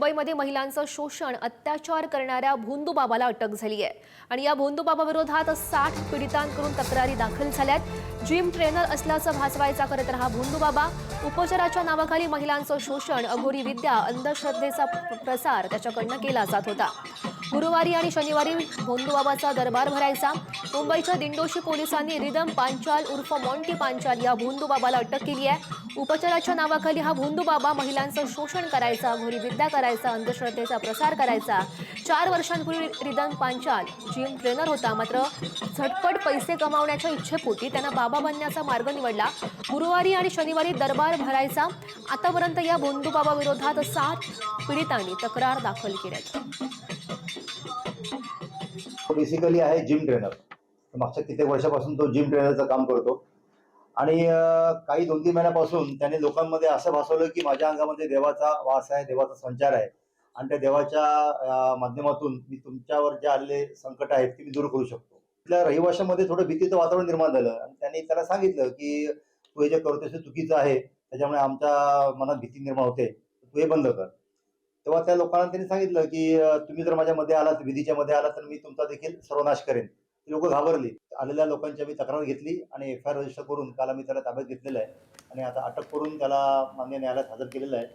मुंबईमध्ये महिलांचं शोषण अत्याचार करणाऱ्या भोंदूबाबाला अटक झाली आहे आणि या भोंदूबाबा विरोधात 60 पीडितांकडून तक्रारी दाखल झाल्यात। जिम ट्रेनर असल्याचं भासवायचा करत रहा भोंदूबाबा उपचाराच्या नावाखाली महिलांचं शोषण, अघोरी विद्या, अंधश्रद्धेचा प्रसार त्याच्याकडनं केला जात होता। गुरुवारी आणि शनिवारी भोंदूबाबाचा दरबार भरायचा। मुंबईच्या दिंडोशी पोलिसांनी रिदम पांचाल उर्फ मॉन्टी पांचाल या भोंदूबाबाला अटक केली आहे। उपचाराच्या नावाखाली हा भोंदूबाबा महिलांचं शोषण करायचा, अघोरी विद्या करायचा, अंधश्रद्धेचा प्रसार करायचा। 4 वर्षांपूर्वी रिदम पांचाल जिम ट्रेनर होता, मात्र झटपट पैसे कमावण्याच्या इच्छेपोटी त्यानं बाबा बनण्याचा मार्ग निवडला। गुरुवारी आणि शनिवारी दरबार भरायचा। आतापर्यंत या भोंदूबाबा विरोधात 60 पीडितांनी तक्रार दाखल केली। बेसिकली आहे जिम ट्रेनर। मागच्या कित्येक वर्षापासून तो जिम ट्रेनरचं काम करतो आणि काही 2-3 महिन्यापासून त्याने लोकांमध्ये असं भासवलं की माझ्या अंगामध्ये देवाचा वास आहे, देवाचा संचार आहे आणि त्या देवाच्या माध्यमातून मी तुमच्यावर जे आलेले संकट आहेत ते मी दूर करू शकतो। तिथल्या रहिवाशांमध्ये थोडं भीतीचं वातावरण निर्माण झालं आणि त्यांनी त्याला सांगितलं की तू हे जे करतोस ते चुकीचं आहे, त्याच्यामुळे आमच्या मनात भीती निर्माण होते, तू हे बंद कर। तेव्हा त्या लोकांना त्यांनी सांगितलं की तुम्ही जर माझ्यामध्ये आलात, विधीच्या मध्ये आलात, तर मी तुमचा देखील सर्वनाश करेन। ती लोक घाबरली। आलेल्या लोकांची आम्ही तक्रार घेतली आणि एफ आय आर रजिस्टर करून काल आम्ही त्याला ताब्यात घेतलेलं आहे आणि आता अटक करून त्याला मान्य न्यायालयात हजर केलेलं आहे।